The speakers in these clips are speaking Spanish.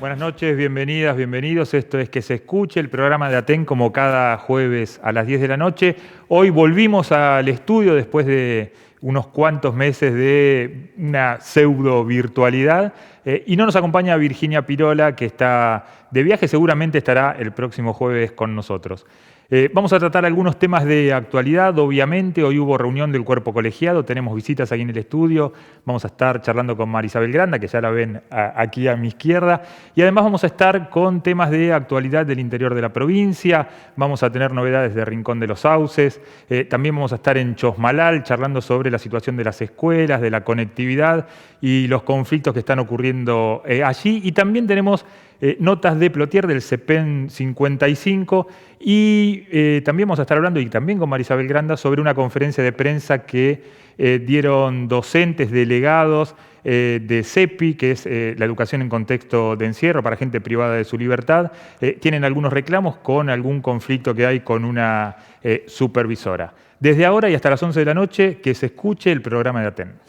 Buenas noches, bienvenidas, bienvenidos. Esto es Que se escuche, el programa de Aten, como cada jueves a las 10 de la noche. Hoy volvimos al estudio después de unos cuantos meses de una pseudo virtualidad y no nos acompaña Virginia Pirola, que está de viaje, seguramente estará el próximo jueves con nosotros. Vamos a tratar algunos temas de actualidad, obviamente. Hoy hubo reunión del cuerpo colegiado, tenemos visitas aquí en el estudio. Vamos a estar charlando con Marisabel Granda, que ya la ven aquí a mi izquierda. Y además vamos a estar con temas de actualidad del interior de la provincia. Vamos a tener novedades de Rincón de los Sauces. También vamos a estar en Chosmalal charlando sobre la situación de las escuelas, de la conectividad y los conflictos que están ocurriendo allí. Y también tenemos notas de Plotier del CEPEN 55 y también vamos a estar hablando, y también con Marisabel Granda, sobre una conferencia de prensa que dieron docentes delegados de CEPI, que es la educación en contexto de encierro para gente privada de su libertad. Tienen algunos reclamos con algún conflicto que hay con una supervisora. Desde ahora y hasta las 11 de la noche, que se escuche el programa de Aten.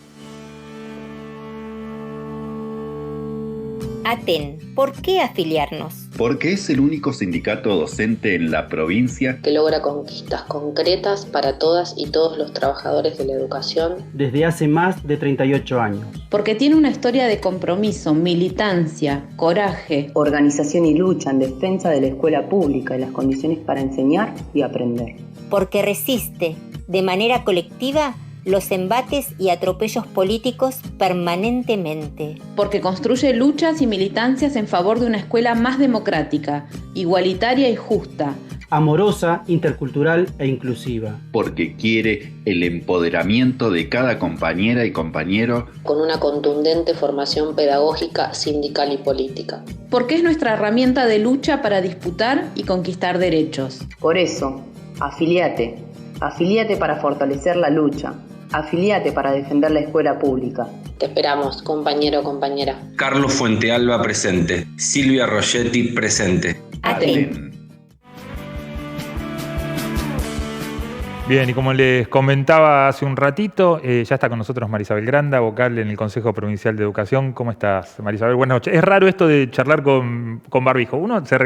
Aten, ¿por qué afiliarnos? Porque es el único sindicato docente en la provincia que logra conquistas concretas para todas y todos los trabajadores de la educación desde hace más de 38 años. Porque tiene una historia de compromiso, militancia, coraje, organización y lucha en defensa de la escuela pública y las condiciones para enseñar y aprender. Porque resiste, de manera colectiva, los embates y atropellos políticos permanentemente. Porque construye luchas y militancias en favor de una escuela más democrática, igualitaria y justa, amorosa, intercultural e inclusiva. Porque quiere el empoderamiento de cada compañera y compañero con una contundente formación pedagógica, sindical y política. Porque es nuestra herramienta de lucha para disputar y conquistar derechos. Por eso, afiliate para fortalecer la lucha. Afiliate para defender la escuela pública. Te esperamos, compañero o compañera. Carlos Fuentealba presente. Silvia Rogetti presente. Aten. Bien, y como les comentaba hace un ratito, ya está con nosotros Marisabel Granda, vocal en el Consejo Provincial de Educación. ¿Cómo estás, Marisabel? Buenas noches. Es raro esto de charlar con barbijo. Uno se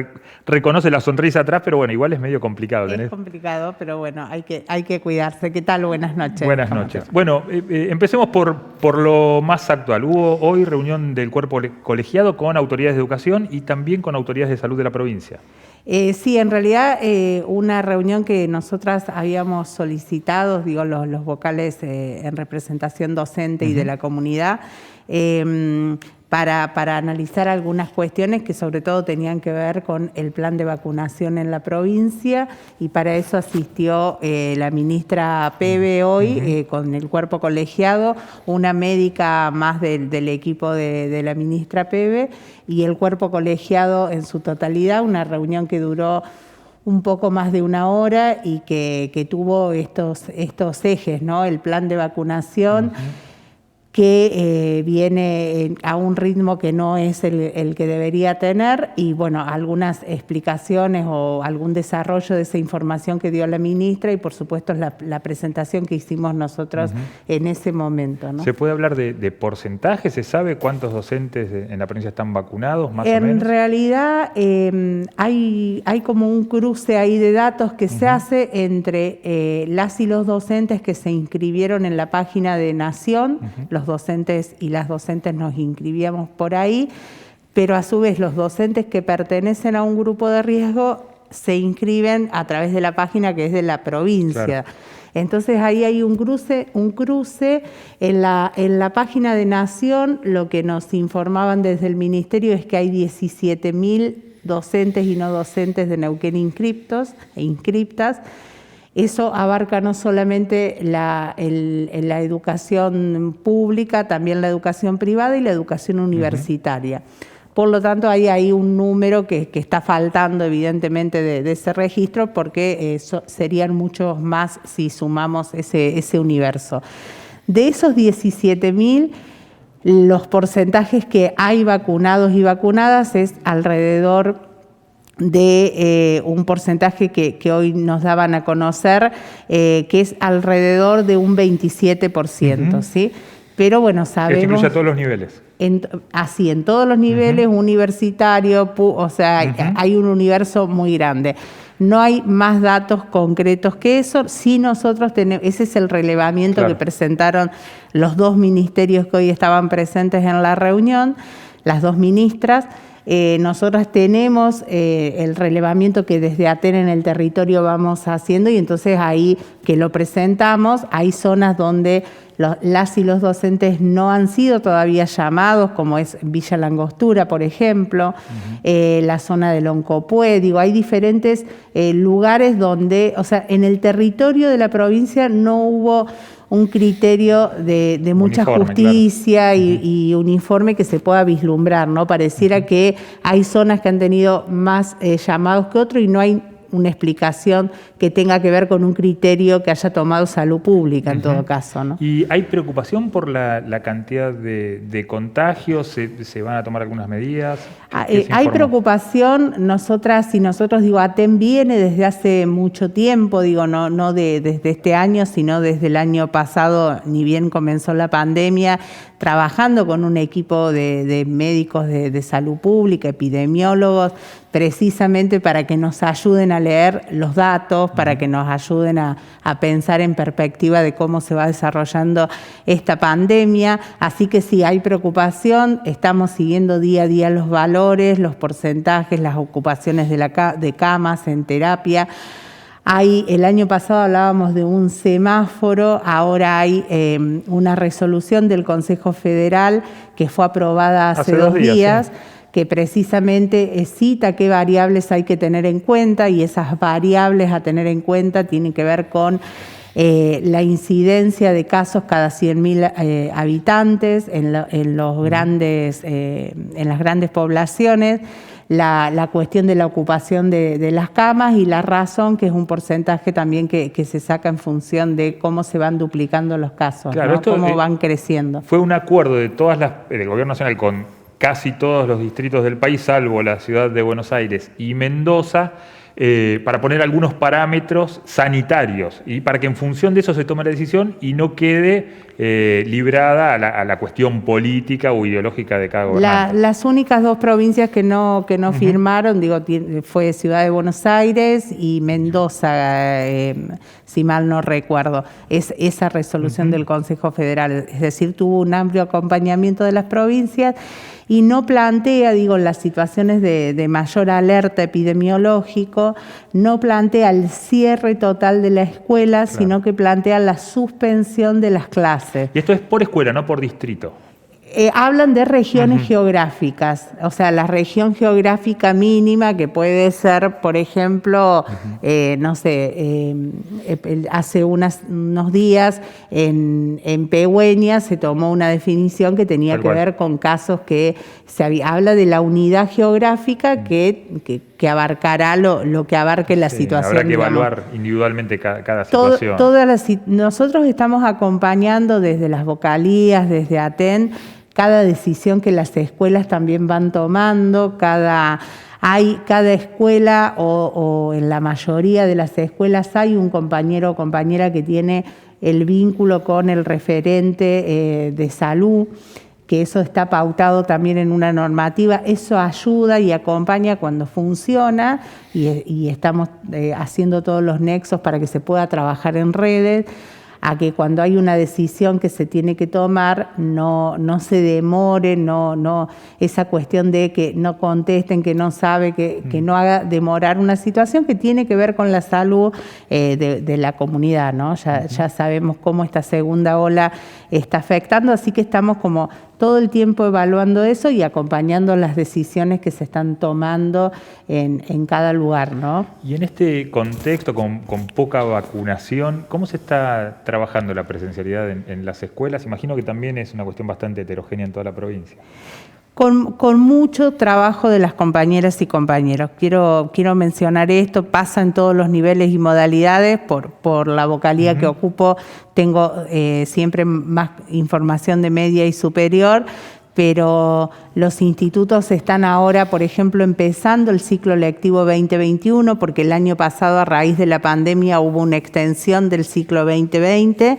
reconoce la sonrisa atrás, pero bueno, igual es medio complicado. Es complicado, pero bueno, hay que cuidarse. ¿Qué tal? Buenas noches. Buenas noches. Bueno, empecemos por lo más actual. Hubo hoy reunión del cuerpo colegiado con autoridades de educación y también con autoridades de salud de la provincia. Sí, en realidad una reunión que nosotras habíamos solicitado, digo, los vocales en representación docente y de la comunidad, para analizar algunas cuestiones que sobre todo tenían que ver con el plan de vacunación en la provincia, y para eso asistió la ministra Pebe hoy con el cuerpo colegiado, una médica más del equipo de la ministra Pebe y el cuerpo colegiado en su totalidad, una reunión que duró un poco más de una hora y que tuvo estos ejes, ¿no? El plan de vacunación, que viene a un ritmo que no es el que debería tener, y bueno, algunas explicaciones o algún desarrollo de esa información que dio la ministra, y por supuesto la presentación que hicimos nosotros en ese momento, ¿no? ¿Se puede hablar de porcentaje? ¿Se sabe cuántos docentes en la provincia están vacunados, más o menos? En realidad hay como un cruce ahí de datos que se hace entre las y los docentes que se inscribieron en la página de Nación. Los docentes y las docentes nos inscribíamos por ahí, pero a su vez los docentes que pertenecen a un grupo de riesgo se inscriben a través de la página que es de la provincia. Claro. Entonces ahí hay un cruce en la página de Nación. Lo que nos informaban desde el Ministerio es que hay 17.000 docentes y no docentes de Neuquén inscriptos e inscriptas. Eso abarca no solamente la educación pública, también la educación privada y la educación universitaria. Por lo tanto, ahí hay un número que está faltando evidentemente de ese registro, porque serían muchos más si sumamos ese universo. De esos 17.000, los porcentajes que hay vacunados y vacunadas es alrededor de un porcentaje que hoy nos daban a conocer, que es alrededor de un 27%, ¿sí? Pero bueno, sabemos... Esto incluye a todos los niveles. así en todos los niveles, universitario, o sea, hay un universo muy grande. No hay más datos concretos que eso. Sí, nosotros tenemos, ese es el relevamiento que presentaron los 2 ministerios que hoy estaban presentes en la reunión, las 2 ministras. Nosotras tenemos el relevamiento que desde Aten en el territorio vamos haciendo, y entonces ahí que lo presentamos, hay zonas donde las y los docentes no han sido todavía llamados, como es Villa Langostura, por ejemplo, la zona del Oncopué. Digo, hay diferentes lugares donde, o sea, en el territorio de la provincia no hubo un criterio de mucha justicia y uniforme que se pueda vislumbrar, ¿no? Pareciera que hay zonas que han tenido más llamados que otros y no hay una explicación que tenga que ver con un criterio que haya tomado salud pública en todo caso, ¿no? ¿Y hay preocupación por la cantidad de contagios? ¿Se van a tomar algunas medidas? Hay preocupación. Nosotras y nosotros, digo, Aten viene desde hace mucho tiempo, digo, no desde este año, sino desde el año pasado, ni bien comenzó la pandemia, trabajando con un equipo de médicos de salud pública, epidemiólogos, precisamente para que nos ayuden a leer los datos, para que nos ayuden a pensar en perspectiva de cómo se va desarrollando esta pandemia. Así que sí, hay preocupación, estamos siguiendo día a día los valores, los porcentajes, las ocupaciones de camas en terapia. El año pasado hablábamos de un semáforo, ahora hay una resolución del Consejo Federal que fue aprobada hace 2 días. Sí. Que precisamente cita qué variables hay que tener en cuenta, y esas variables a tener en cuenta tienen que ver con la incidencia de casos cada 100.000 habitantes en las grandes poblaciones, la cuestión de la ocupación de las camas y la razón, que es un porcentaje también que se saca en función de cómo se van duplicando los casos, claro, ¿no? Cómo van creciendo. Fue un acuerdo de del Gobierno Nacional con casi todos los distritos del país, salvo la ciudad de Buenos Aires y Mendoza, para poner algunos parámetros sanitarios y para que en función de eso se tome la decisión y no quede librada a la cuestión política o ideológica de cada gobernante. Las únicas 2 provincias que no firmaron, digo, fue Ciudad de Buenos Aires y Mendoza, si mal no recuerdo. Es esa resolución del Consejo Federal, es decir, tuvo un amplio acompañamiento de las provincias y no plantea, digo, las situaciones de mayor alerta epidemiológico, no plantea el cierre total de la escuela, sino que plantea la suspensión de las clases. Y esto es por escuela, no por distrito. Hablan de regiones geográficas, o sea, la región geográfica mínima que puede ser, por ejemplo, no sé, hace unos días en Pehuen se tomó una definición que tenía que ver con casos que habla de la unidad geográfica que abarcará lo que abarque la situación. Habrá que evaluar individualmente cada situación. Nosotros estamos acompañando desde las vocalías, desde Aten, cada decisión que las escuelas también van tomando, cada escuela o en la mayoría de las escuelas hay un compañero o compañera que tiene el vínculo con el referente de salud, que eso está pautado también en una normativa. Eso ayuda y acompaña cuando funciona y estamos haciendo todos los nexos para que se pueda trabajar en redes, a que cuando hay una decisión que se tiene que tomar no se demore, esa cuestión de que no contesten, que no sabe, que no haga demorar una situación que tiene que ver con la salud de la comunidad, ¿no? Ya sabemos cómo esta segunda ola está afectando, así que estamos como todo el tiempo evaluando eso y acompañando las decisiones que se están tomando en cada lugar, ¿no? Y en este contexto, con poca vacunación, ¿cómo se está trabajando la presencialidad en las escuelas? Imagino que también es una cuestión bastante heterogénea en toda la provincia. Con mucho trabajo de las compañeras y compañeros. Quiero mencionar esto, pasa en todos los niveles y modalidades. Por la vocalía que ocupo, tengo siempre más información de media y superior, pero los institutos están ahora, por ejemplo, empezando el ciclo lectivo 2021, porque el año pasado, a raíz de la pandemia, hubo una extensión del ciclo 2020,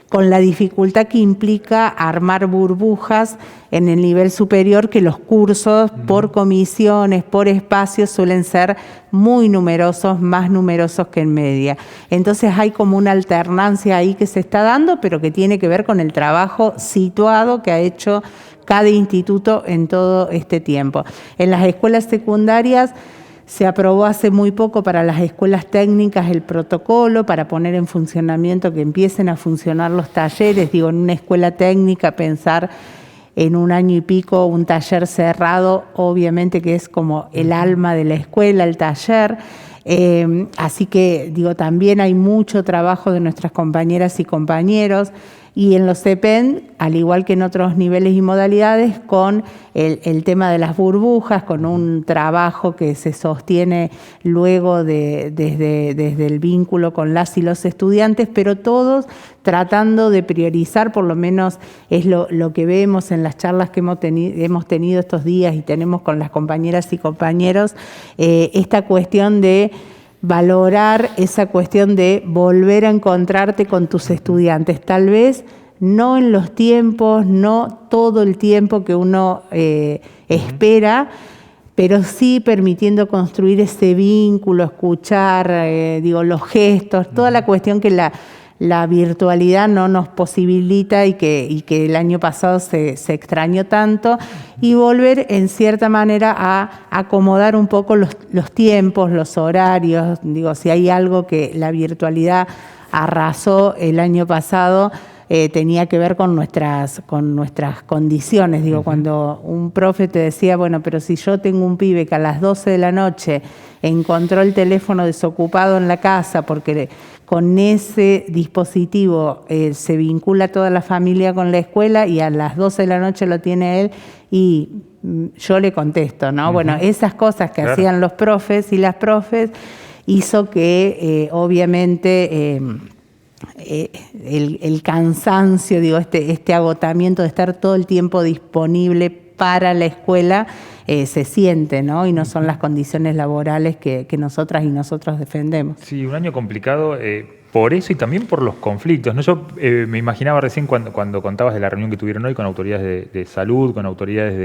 con la dificultad que implica armar burbujas en el nivel superior, que los cursos por comisiones, por espacios, suelen ser muy numerosos, más numerosos que en media. Entonces hay como una alternancia ahí que se está dando, pero que tiene que ver con el trabajo situado que ha hecho cada instituto en todo este tiempo. En las escuelas secundarias se aprobó hace muy poco para las escuelas técnicas el protocolo para poner en funcionamiento, que empiecen a funcionar los talleres. Digo, en una escuela técnica pensar en 1 año y pico un taller cerrado, obviamente que es como el alma de la escuela, el taller. Así que, digo, también hay mucho trabajo de nuestras compañeras y compañeros. Y en los CEPEN, al igual que en otros niveles y modalidades, con el tema de las burbujas, con un trabajo que se sostiene luego desde el vínculo con las y los estudiantes, pero todos tratando de priorizar, por lo menos es lo que vemos en las charlas que hemos tenido estos días y tenemos con las compañeras y compañeros, esta cuestión de valorar esa cuestión de volver a encontrarte con tus estudiantes, tal vez no en los tiempos, no todo el tiempo que uno espera, pero sí permitiendo construir ese vínculo, escuchar, los gestos, toda la cuestión que la virtualidad no nos posibilita y que el año pasado se extrañó tanto, y volver en cierta manera a acomodar un poco los tiempos, los horarios. Digo, si hay algo que la virtualidad arrasó el año pasado, tenía que ver con nuestras condiciones. Digo, cuando un profe te decía, bueno, pero si yo tengo un pibe que a las 12 de la noche encontró el teléfono desocupado en la casa porque con ese dispositivo se vincula toda la familia con la escuela y a las 12 de la noche lo tiene él, y yo le contesto, ¿no? Bueno, esas cosas que hacían los profes y las profes hizo que obviamente el cansancio, digo, este agotamiento de estar todo el tiempo disponible para la escuela se siente, ¿no? Y no son las condiciones laborales que nosotras y nosotros defendemos. Sí, un año complicado por eso y también por los conflictos, ¿no? Yo me imaginaba recién cuando contabas de la reunión que tuvieron hoy con autoridades de salud, con autoridades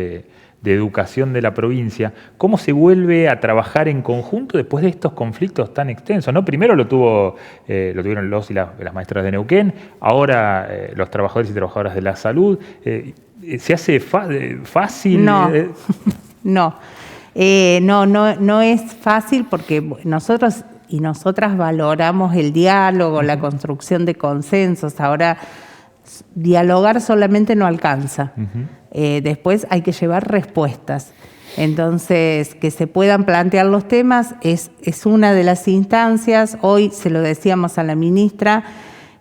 de educación de la provincia, cómo se vuelve a trabajar en conjunto después de estos conflictos tan extensos, ¿no? Primero lo tuvieron los y las maestras de Neuquén, ahora los trabajadores y trabajadoras de la salud. ¿Se hace fácil? No, no es fácil, porque nosotros y nosotras valoramos el diálogo, la construcción de consensos. Ahora, dialogar solamente no alcanza. Después hay que llevar respuestas. Entonces, que se puedan plantear los temas es una de las instancias. Hoy se lo decíamos a la ministra,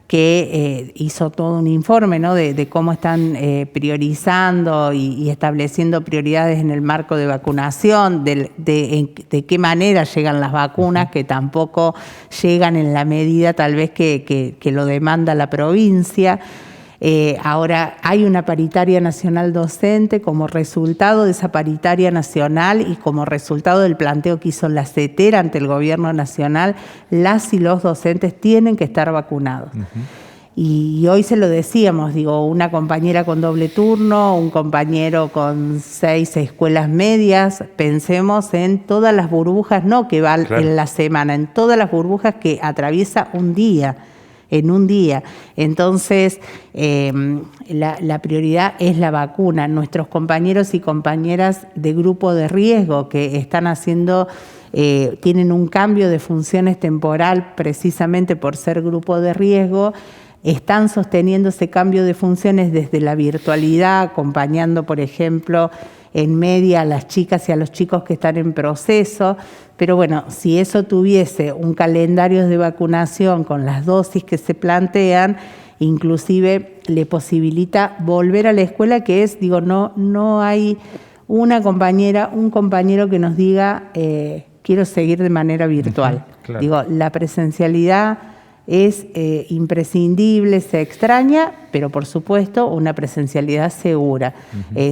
que hizo todo un informe, ¿no?, de cómo están priorizando y estableciendo prioridades en el marco de vacunación, de qué manera llegan las vacunas, que tampoco llegan en la medida tal vez que lo demanda la provincia. Ahora hay una paritaria nacional docente. Como resultado de esa paritaria nacional y como resultado del planteo que hizo la CETERA ante el gobierno nacional, las y los docentes tienen que estar vacunados. Y hoy se lo decíamos, digo, una compañera con doble turno, un compañero con 6 escuelas medias, pensemos en todas las burbujas, no que va en la semana, en todas las burbujas que atraviesa un día. En un día. Entonces, la prioridad es la vacuna. Nuestros compañeros y compañeras de grupo de riesgo que están haciendo, tienen un cambio de funciones temporal precisamente por ser grupo de riesgo, están sosteniendo ese cambio de funciones desde la virtualidad, acompañando, por ejemplo, en media a las chicas y a los chicos que están en proceso. Pero bueno, si eso tuviese un calendario de vacunación con las dosis que se plantean, inclusive le posibilita volver a la escuela, que es, digo, no hay una compañera, un compañero que nos diga quiero seguir de manera virtual. Claro. Digo, la presencialidad es imprescindible, se extraña, pero por supuesto una presencialidad segura.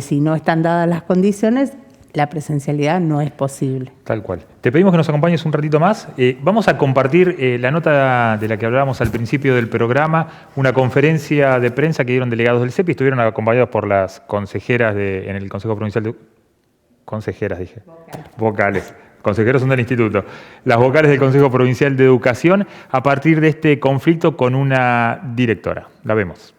Si no están dadas las condiciones, la presencialidad no es posible. Tal cual. Te pedimos que nos acompañes un ratito más. Vamos a compartir la nota de la que hablábamos al principio del programa, una conferencia de prensa que dieron delegados del CEPI, estuvieron acompañados por las consejeras en el Consejo Provincial de... Consejeras, dije. Vocales. Consejeros son del instituto. Las vocales del Consejo Provincial de Educación a partir de este conflicto con una directora. La vemos.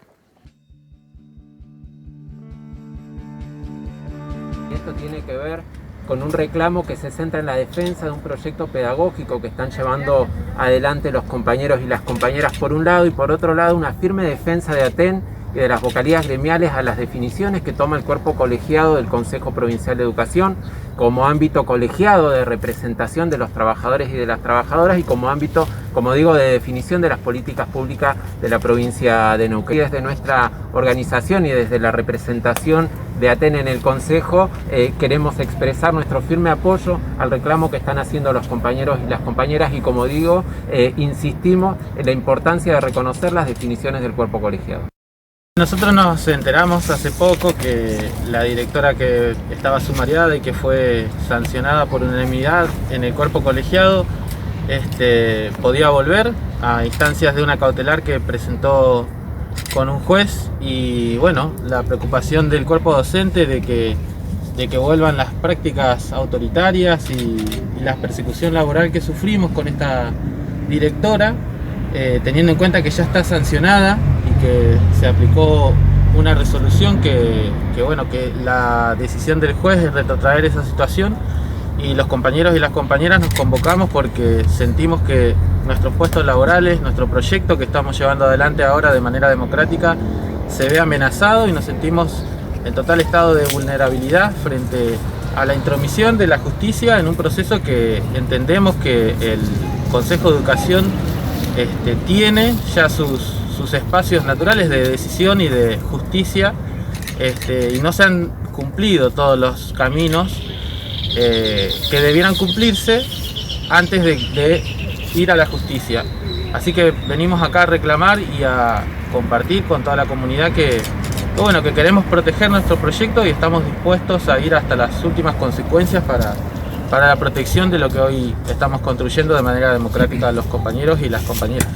Esto tiene que ver con un reclamo que se centra en la defensa de un proyecto pedagógico que están llevando adelante los compañeros y las compañeras por un lado, y por otro lado una firme defensa de ATEN y de las vocalías gremiales a las definiciones que toma el cuerpo colegiado del Consejo Provincial de Educación como ámbito colegiado de representación de los trabajadores y de las trabajadoras y como ámbito, como digo, de definición de las políticas públicas de la provincia de Neuquén. Y desde nuestra organización y desde la representación de ATEN en el Consejo queremos expresar nuestro firme apoyo al reclamo que están haciendo los compañeros y las compañeras y, como digo, insistimos en la importancia de reconocer las definiciones del cuerpo colegiado. Nosotros nos enteramos hace poco que la directora que estaba sumariada y que fue sancionada por unanimidad en el cuerpo colegiado podía volver a instancias de una cautelar que presentó con un juez, y bueno, la preocupación del cuerpo docente de que vuelvan las prácticas autoritarias y la persecución laboral que sufrimos con esta directora, teniendo en cuenta que ya está sancionada y que se aplicó una resolución que la decisión del juez es retrotraer esa situación, y los compañeros y las compañeras nos convocamos porque sentimos que nuestros puestos laborales, nuestro proyecto que estamos llevando adelante ahora de manera democrática se ve amenazado, y nos sentimos en total estado de vulnerabilidad frente a la intromisión de la justicia en un proceso que entendemos que el Consejo de Educación tiene ya sus espacios naturales de decisión y de justicia, y no se han cumplido todos los caminos que debieran cumplirse antes de ir a la justicia. Así que venimos acá a reclamar y a compartir con toda la comunidad que queremos proteger nuestro proyecto y estamos dispuestos a ir hasta las últimas consecuencias para la protección de lo que hoy estamos construyendo de manera democrática los compañeros y las compañeras.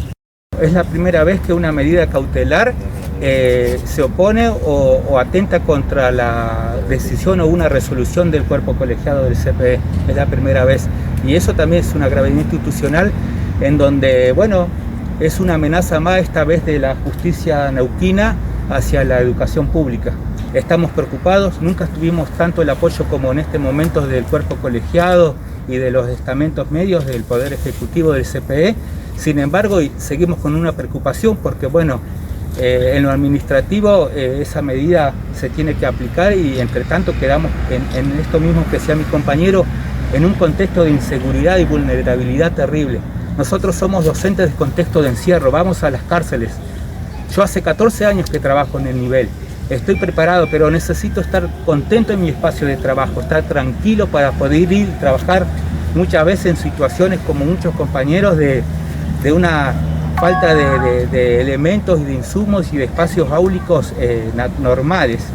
Es la primera vez que una medida cautelar se opone o atenta contra la decisión o una resolución del cuerpo colegiado del CPE. Es la primera vez. Y eso también es una gravedad institucional en donde, es una amenaza más esta vez de la justicia neuquina hacia la educación pública. Estamos preocupados, nunca tuvimos tanto el apoyo como en este momento del cuerpo colegiado y de los estamentos medios del Poder Ejecutivo del CPE. Sin embargo, seguimos con una preocupación porque, en lo administrativo esa medida se tiene que aplicar, y entre tanto quedamos en esto mismo que decía mi compañero, en un contexto de inseguridad y vulnerabilidad terrible. Nosotros somos docentes de contexto de encierro, vamos a las cárceles. Yo hace 14 años que trabajo en el nivel, estoy preparado, pero necesito estar contento en mi espacio de trabajo, estar tranquilo para poder ir a trabajar, muchas veces en situaciones como muchos compañeros de una falta de elementos y de insumos y de espacios áulicos normales.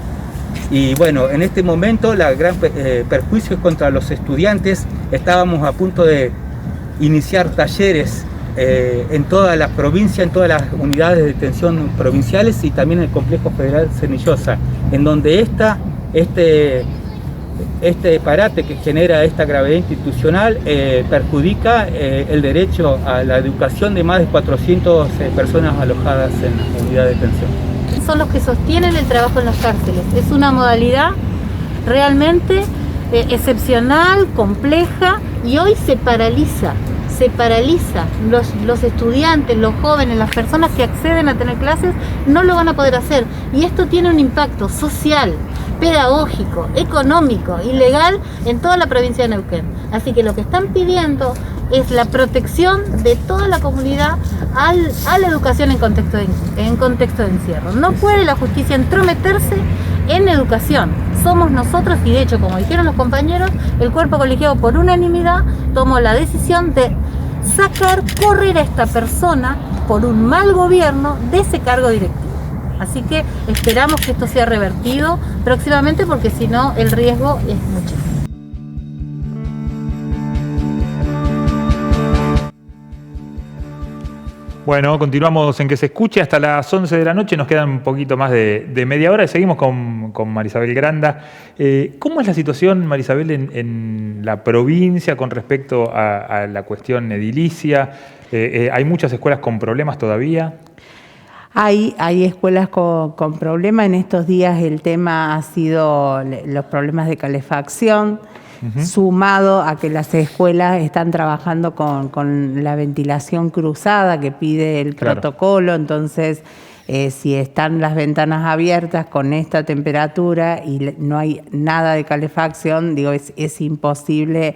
Y en este momento la gran perjuicio es contra los estudiantes. Estábamos a punto de iniciar talleres en toda la provincia, en todas las unidades de detención provinciales y también en el Complejo Federal Cenillosa, en donde este parate que genera esta gravedad institucional perjudica el derecho a la educación de más de 400 personas alojadas en la unidad de detención. Son los que sostienen el trabajo en las cárceles. Es una modalidad realmente excepcional, compleja, y hoy se paraliza. Los estudiantes, los jóvenes, las personas que acceden a tener clases no lo van a poder hacer, y esto tiene un impacto social, pedagógico, económico y legal en toda la provincia de Neuquén. Así que lo que están pidiendo es la protección de toda la comunidad a la educación en contexto de encierro. No puede la justicia entrometerse en educación. Somos nosotros, y de hecho, como dijeron los compañeros, el cuerpo colegiado por unanimidad tomó la decisión de correr a esta persona por un mal gobierno de ese cargo directivo. Así que esperamos que esto sea revertido próximamente, porque si no el riesgo es muchísimo. Bueno, continuamos en Que se escuche hasta las 11 de la noche, nos quedan un poquito más de media hora y seguimos con Marisabel Granda. ¿Cómo es la situación, Marisabel, en la provincia con respecto a la cuestión edilicia? ¿Hay muchas escuelas con problemas todavía? Hay escuelas con problemas. En estos días el tema ha sido los problemas de calefacción, sumado a que las escuelas están trabajando con la ventilación cruzada que pide el protocolo. Entonces, si están las ventanas abiertas con esta temperatura y no hay nada de calefacción, digo, es imposible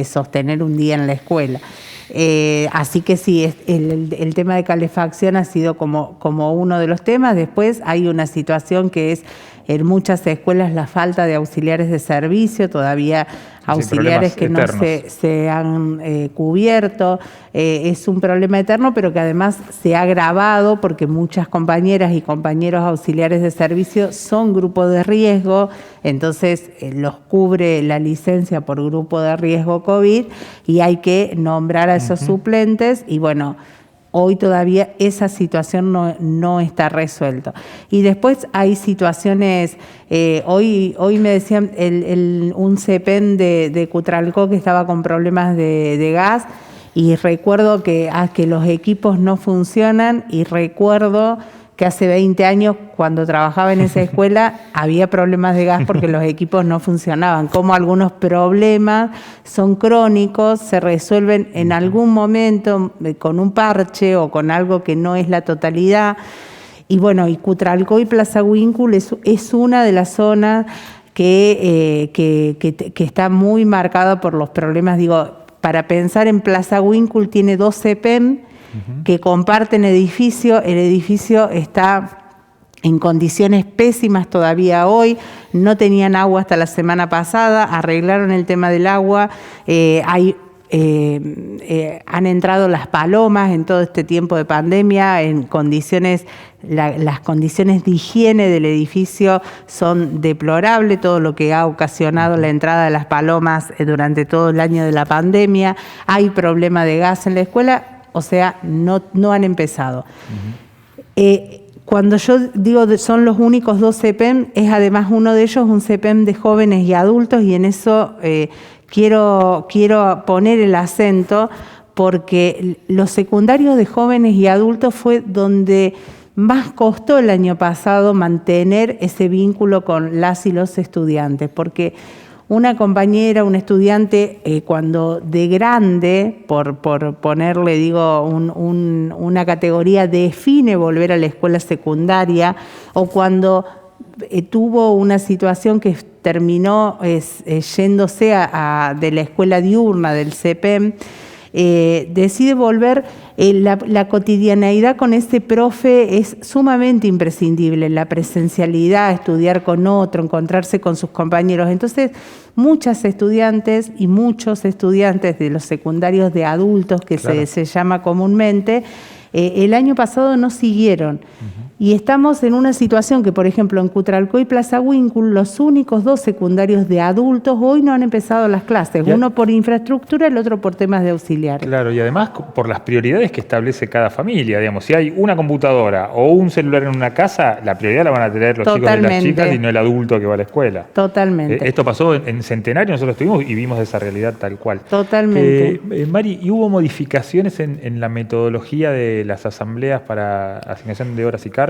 sostener un día en la escuela. Así que sí, el tema de calefacción ha sido como uno de los temas. Después hay una situación que es en muchas escuelas la falta de auxiliares de servicio, todavía auxiliares que no se han cubierto. Es un problema eterno, pero que además se ha agravado porque muchas compañeras y compañeros auxiliares de servicio son grupo de riesgo, entonces los cubre la licencia por grupo de riesgo COVID y hay que nombrar a esos suplentes y bueno, hoy todavía esa situación no está resuelta. Y después hay situaciones, hoy me decían un CEPEN de Cutralcó que estaba con problemas de gas y recuerdo que los equipos no funcionan y recuerdo que hace 20 años, cuando trabajaba en esa escuela, había problemas de gas porque los equipos no funcionaban. Como algunos problemas son crónicos, se resuelven en algún momento con un parche o con algo que no es la totalidad. Y bueno, y Cutralcó y Plaza Huíncul es una de las zonas que está muy marcada por los problemas. Digo, para pensar en Plaza Huíncul tiene 2 CEPEM, que comparten edificio. El edificio está en condiciones pésimas todavía hoy, no tenían agua hasta la semana pasada, arreglaron el tema del agua, han entrado las palomas en todo este tiempo de pandemia, en condiciones, las condiciones de higiene del edificio son deplorables, todo lo que ha ocasionado la entrada de las palomas durante todo el año de la pandemia. Hay problema de gas en la escuela. O sea, no han empezado. Cuando yo digo son los únicos 2 CEPEM, es además uno de ellos un CEPEM de jóvenes y adultos y en eso quiero poner el acento porque los secundarios de jóvenes y adultos fue donde más costó el año pasado mantener ese vínculo con las y los estudiantes, porque una compañera, un estudiante, cuando de grande, por ponerle, digo, una categoría, define volver a la escuela secundaria, o cuando tuvo una situación que terminó yéndose de la escuela diurna del CEPEM, decide volver, la cotidianeidad con ese profe es sumamente imprescindible, la presencialidad, estudiar con otro, encontrarse con sus compañeros. Entonces, muchas estudiantes y muchos estudiantes de los secundarios de adultos, que se llama comúnmente, el año pasado no siguieron. Y estamos en una situación que, por ejemplo, en Cutralcó y Plaza Huíncul, los únicos 2 secundarios de adultos hoy no han empezado las clases, uno por infraestructura, el otro por temas de auxiliares. Claro, y además por las prioridades que establece cada familia, digamos, si hay una computadora o un celular en una casa, la prioridad la van a tener los chicos y las chicas y no el adulto que va a la escuela. Totalmente. Esto pasó en Centenario, nosotros estuvimos y vimos esa realidad tal cual. Totalmente. Mari, ¿y hubo modificaciones en la metodología de las asambleas para asignación de horas y cargos?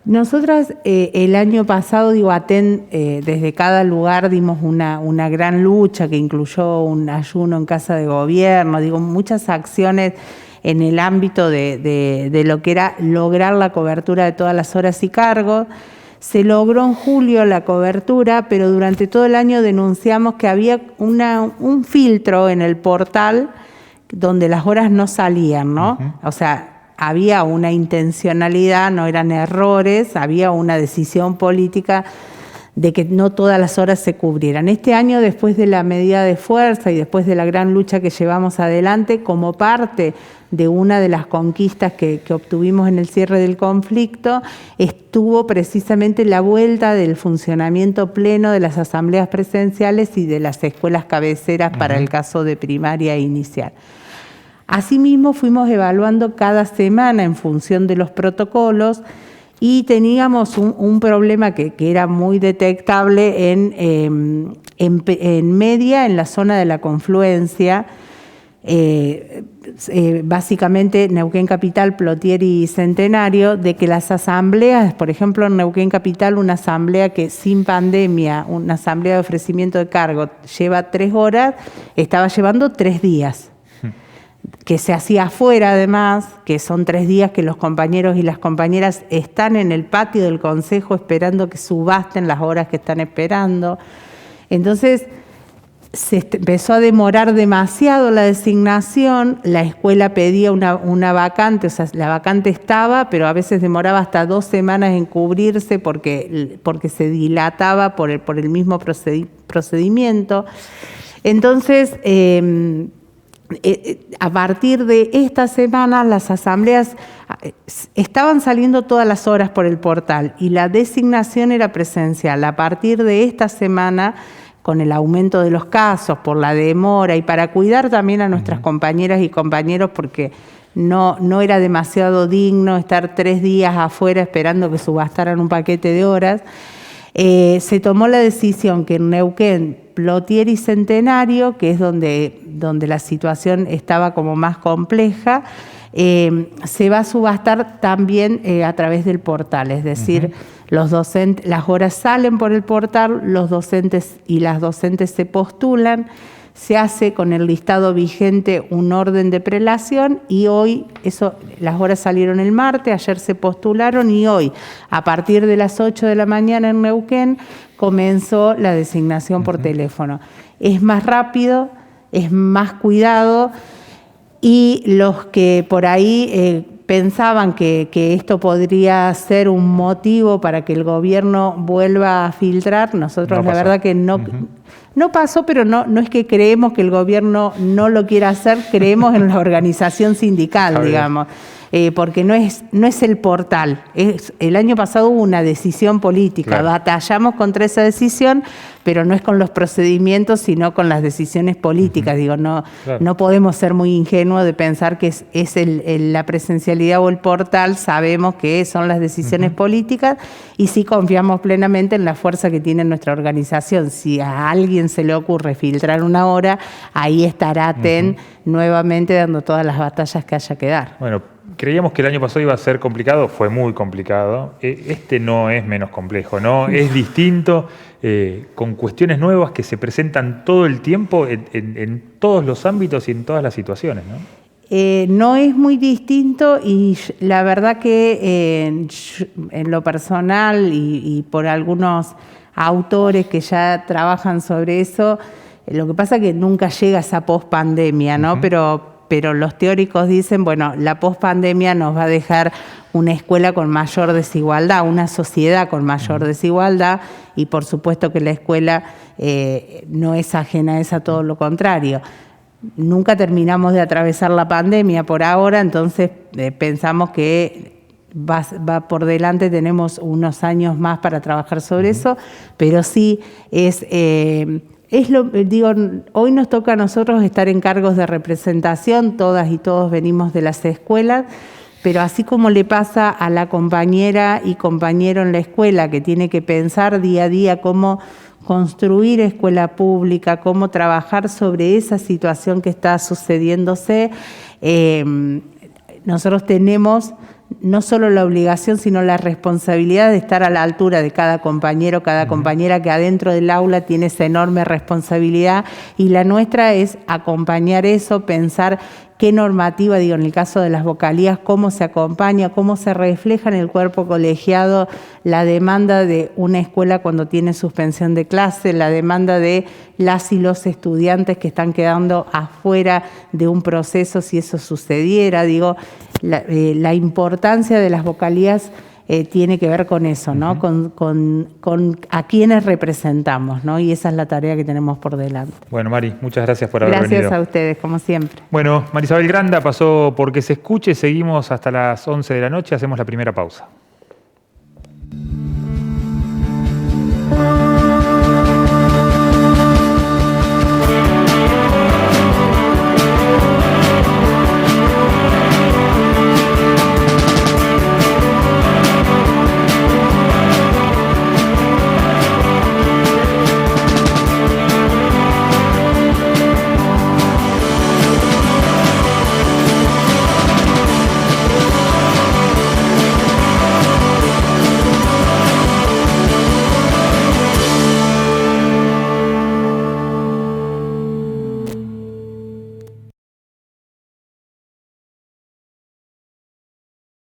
Nosotras el año pasado, digo, desde cada lugar dimos una gran lucha que incluyó un ayuno en casa de gobierno, digo, muchas acciones en el ámbito de lo que era lograr la cobertura de todas las horas y cargos. Se logró en julio la cobertura, pero durante todo el año denunciamos que había un filtro en el portal donde las horas no salían, ¿no? O sea, había una intencionalidad, no eran errores, había una decisión política de que no todas las horas se cubrieran. Este año, después de la medida de fuerza y después de la gran lucha que llevamos adelante, como parte de una de las conquistas que obtuvimos en el cierre del conflicto, estuvo precisamente la vuelta del funcionamiento pleno de las asambleas presenciales y de las escuelas cabeceras para el caso de primaria e inicial. Asimismo, fuimos evaluando cada semana en función de los protocolos y teníamos un problema que era muy detectable en media, en la zona de la confluencia, básicamente Neuquén Capital, Plotier y Centenario, de que las asambleas, por ejemplo en Neuquén Capital, una asamblea que sin pandemia, una asamblea de ofrecimiento de cargo lleva 3 horas, estaba llevando 3 días. Que se hacía afuera además, que son 3 días que los compañeros y las compañeras están en el patio del Consejo esperando que subasten las horas que están esperando. Entonces se empezó a demorar demasiado la designación, la escuela pedía una vacante, o sea, la vacante estaba, pero a veces demoraba hasta 2 semanas en cubrirse porque se dilataba por el mismo procedimiento. Entonces, a partir de esta semana las asambleas estaban saliendo todas las horas por el portal y la designación era presencial. A partir de esta semana, con el aumento de los casos, por la demora y para cuidar también a nuestras compañeras y compañeros, porque no era demasiado digno estar 3 días afuera esperando que subastaran un paquete de horas, se tomó la decisión que en Neuquén, Plotier y Centenario, que es donde la situación estaba como más compleja, se va a subastar también a través del portal, es decir, los docentes, las horas salen por el portal, los docentes y las docentes se postulan, se hace con el listado vigente un orden de prelación y hoy, las horas salieron el martes, ayer se postularon y hoy, a partir de las 8 de la mañana en Neuquén, comenzó la designación por teléfono. Es más rápido, es más cuidado y los que por ahí pensaban que esto podría ser un motivo para que el gobierno vuelva a filtrar, nosotros la verdad que no pasó, pero no es que creemos que el gobierno no lo quiera hacer, creemos en la organización sindical, digamos. Porque no es el portal. El año pasado hubo una decisión política, batallamos contra esa decisión, pero no es con los procedimientos, sino con las decisiones políticas. Digo, no podemos ser muy ingenuos de pensar que es la presencialidad o el portal, sabemos que son las decisiones políticas y sí confiamos plenamente en la fuerza que tiene nuestra organización. Si a alguien se le ocurre filtrar una hora, ahí estará TEN nuevamente dando todas las batallas que haya que dar. Bueno, creíamos que el año pasado iba a ser complicado, fue muy complicado. Este no es menos complejo, ¿no? Es distinto, con cuestiones nuevas que se presentan todo el tiempo en todos los ámbitos y en todas las situaciones, ¿no? No es muy distinto y la verdad que en lo personal y por algunos autores que ya trabajan sobre eso, lo que pasa es que nunca llega esa pospandemia, ¿no? Pero los teóricos dicen, bueno, la pospandemia nos va a dejar una escuela con mayor desigualdad, una sociedad con mayor desigualdad y por supuesto que la escuela no es ajena a eso, todo lo contrario. Nunca terminamos de atravesar la pandemia por ahora, entonces pensamos que va por delante, tenemos unos años más para trabajar sobre eso, pero sí hoy nos toca a nosotros estar en cargos de representación, todas y todos venimos de las escuelas, pero así como le pasa a la compañera y compañero en la escuela que tiene que pensar día a día cómo construir escuela pública, cómo trabajar sobre esa situación que está sucediéndose, nosotros tenemos no solo la obligación, sino la responsabilidad de estar a la altura de cada compañero, cada compañera que adentro del aula tiene esa enorme responsabilidad y la nuestra es acompañar eso, pensar qué normativa, digo, en el caso de las vocalías, cómo se acompaña, cómo se refleja en el cuerpo colegiado la demanda de una escuela cuando tiene suspensión de clase, la demanda de las y los estudiantes que están quedando afuera de un proceso si eso sucediera, digo, la importancia de las vocalías tiene que ver con eso, ¿no? Con a quienes representamos, ¿no? Y esa es la tarea que tenemos por delante. Bueno, Mari, muchas gracias por haber venido. Gracias a ustedes, como siempre. Bueno, Marisabel Granda pasó por Que Se Escuche, seguimos hasta las 11 de la noche, hacemos la primera pausa.